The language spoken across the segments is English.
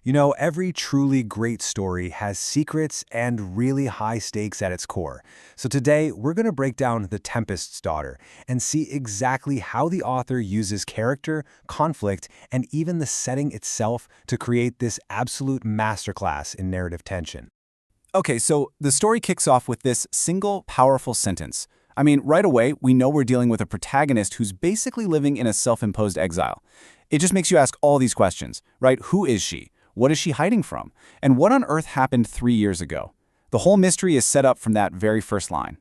You know, every truly great story has secrets and really high stakes at its core. So today, we're going to break down The Tempest's Daughter and see exactly how the author uses character, conflict, and even the setting itself to create this absolute masterclass in narrative tension. Okay, so the story kicks off with this single, powerful sentence. I mean, right away, we know we're dealing with a protagonist who's basically living in a self-imposed exile. It just makes you ask all these questions, right? Who is she? What is she hiding from? And what on earth happened 3 years ago? The whole mystery is set up from that very first line.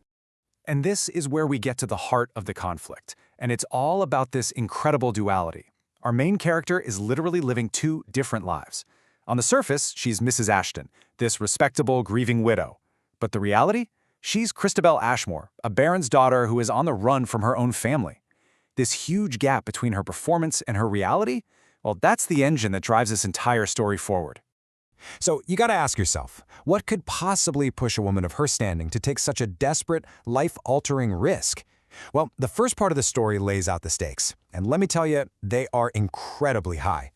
And this is where we get to the heart of the conflict. And it's all about this incredible duality. Our main character is literally living two different lives. On the surface, she's Mrs. Ashton, this respectable, grieving widow. But the reality? She's Christabel Ashmore, a baron's daughter who is on the run from her own family. This huge gap between her performance and her reality? Well, that's the engine that drives this entire story forward. So you gotta ask yourself, what could possibly push a woman of her standing to take such a desperate, life-altering risk? Well, the first part of the story lays out the stakes, and let me tell you, they are incredibly high.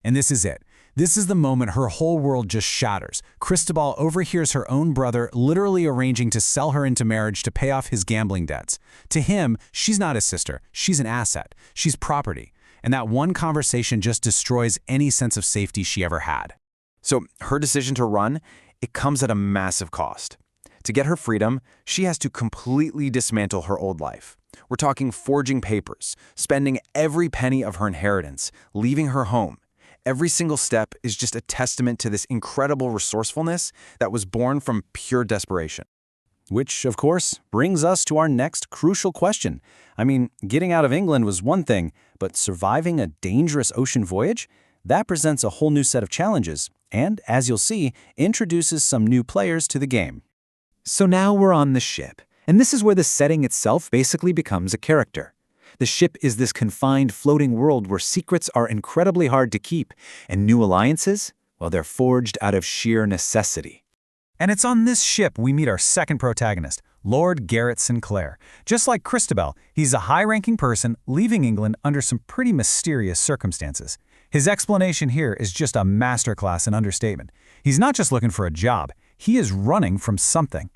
And this is it. This is the moment her whole world just shatters. Christabel overhears her own brother literally arranging to sell her into marriage to pay off his gambling debts. To him, she's not his sister. She's an asset. She's property. And that one conversation just destroys any sense of safety she ever had. So her decision to run, it comes at a massive cost. To get her freedom, she has to completely dismantle her old life. We're talking forging papers, spending every penny of her inheritance, leaving her home. Every single step is just a testament to this incredible resourcefulness that was born from pure desperation. Which, of course, brings us to our next crucial question. I mean, getting out of England was one thing, but surviving a dangerous ocean voyage? That presents a whole new set of challenges, and, as you'll see, introduces some new players to the game. So now we're on the ship, and this is where the setting itself basically becomes a character. The ship is this confined floating world where secrets are incredibly hard to keep, and new alliances, well, they're forged out of sheer necessity. And it's on this ship we meet our second protagonist, Lord Garrett Sinclair. Just like Christabel, he's a high-ranking person leaving England under some pretty mysterious circumstances. His explanation here is just a masterclass in understatement. He's not just looking for a job, he is running from something.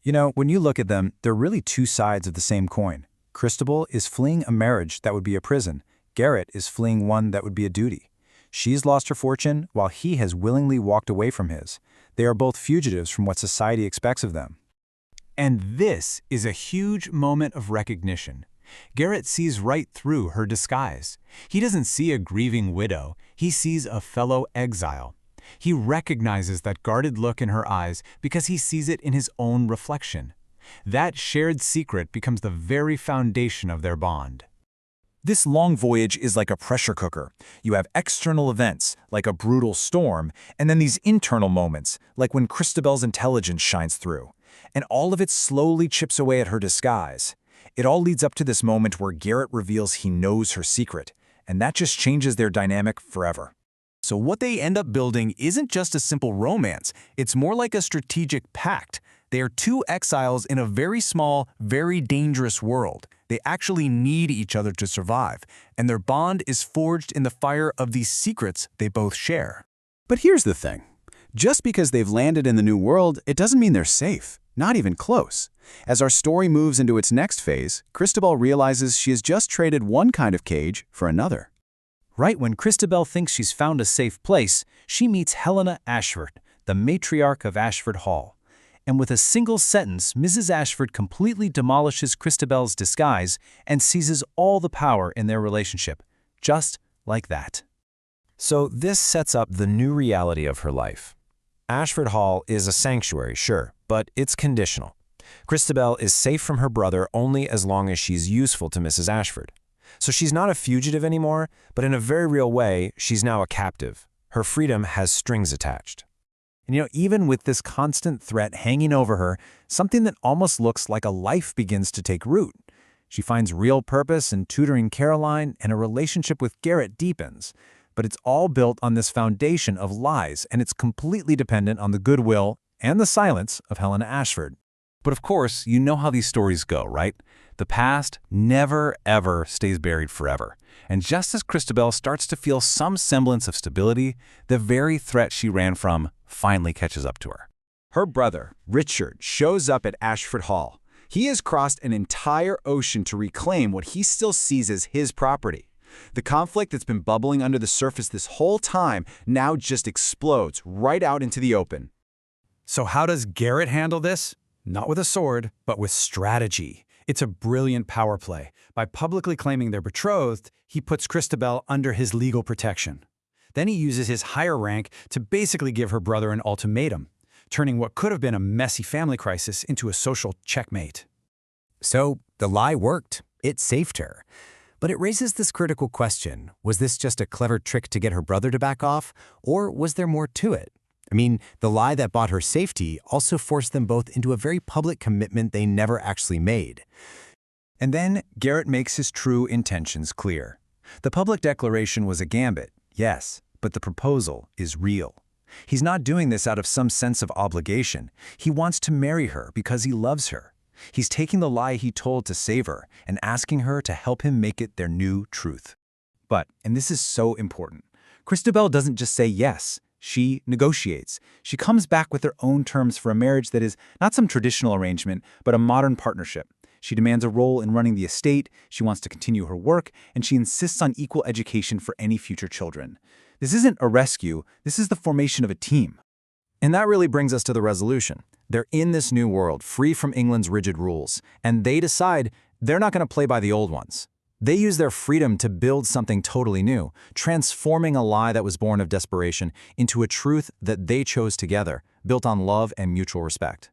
You know, when you look at them, they're really two sides of the same coin. Christabel is fleeing a marriage that would be a prison. Garrett is fleeing one that would be a duty. She's lost her fortune while he has willingly walked away from his. They are both fugitives from what society expects of them. And this is a huge moment of recognition. Garrett sees right through her disguise. He doesn't see a grieving widow, he sees a fellow exile. He recognizes that guarded look in her eyes because he sees it in his own reflection. That shared secret becomes the very foundation of their bond. This long voyage is like a pressure cooker. You have external events, like a brutal storm, and then these internal moments, like when Christabel's intelligence shines through. And all of it slowly chips away at her disguise. It all leads up to this moment where Garrett reveals he knows her secret, and that just changes their dynamic forever. So what they end up building isn't just a simple romance, it's more like a strategic pact. They are two exiles in a very small, very dangerous world. They actually need each other to survive, and their bond is forged in the fire of these secrets they both share. But here's the thing. Just because they've landed in the new world, it doesn't mean they're safe. Not even close. As our story moves into its next phase, Christabel realizes she has just traded one kind of cage for another. Right when Christabel thinks she's found a safe place, she meets Helena Ashford, the matriarch of Ashford Hall. And with a single sentence, Mrs. Ashford completely demolishes Christabel's disguise and seizes all the power in their relationship, just like that. So this sets up the new reality of her life. Ashford Hall is a sanctuary, sure, but it's conditional. Christabel is safe from her brother only as long as she's useful to Mrs. Ashford. So she's not a fugitive anymore, but in a very real way, she's now a captive. Her freedom has strings attached. And you know, even with this constant threat hanging over her, something that almost looks like a life begins to take root. She finds real purpose in tutoring Caroline, and a relationship with Garrett deepens. But it's all built on this foundation of lies, and it's completely dependent on the goodwill and the silence of Helena Ashford. But of course, you know how these stories go, right? The past never, ever stays buried forever. And just as Christabel starts to feel some semblance of stability, the very threat she ran from finally catches up to her. Her brother, Richard, shows up at Ashford Hall. He has crossed an entire ocean to reclaim what he still sees as his property. The conflict that's been bubbling under the surface this whole time now just explodes right out into the open. So how does Garrett handle this? Not with a sword, but with strategy. It's a brilliant power play. By publicly claiming they're betrothed, he puts Christabel under his legal protection. Then he uses his higher rank to basically give her brother an ultimatum, turning what could have been a messy family crisis into a social checkmate. So the lie worked. It saved her. But it raises this critical question. Was this just a clever trick to get her brother to back off, or was there more to it? I mean, the lie that bought her safety also forced them both into a very public commitment they never actually made. And then Garrett makes his true intentions clear. The public declaration was a gambit, yes, but the proposal is real. He's not doing this out of some sense of obligation. He wants to marry her because he loves her. He's taking the lie he told to save her and asking her to help him make it their new truth. But, and this is so important, Christabel doesn't just say yes. She negotiates. She comes back with her own terms for a marriage that is not some traditional arrangement, but a modern partnership. She demands a role in running the estate, she wants to continue her work, and she insists on equal education for any future children. This isn't a rescue, this is the formation of a team. And that really brings us to the resolution. They're in this new world, free from England's rigid rules, and they decide they're not going to play by the old ones. They use their freedom to build something totally new, transforming a lie that was born of desperation into a truth that they chose together, built on love and mutual respect.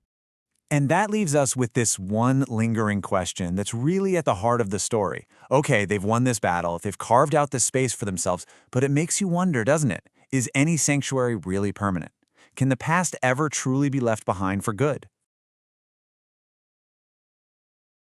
And that leaves us with this one lingering question that's really at the heart of the story. Okay, they've won this battle, they've carved out this space for themselves, but it makes you wonder, doesn't it? Is any sanctuary really permanent? Can the past ever truly be left behind for good?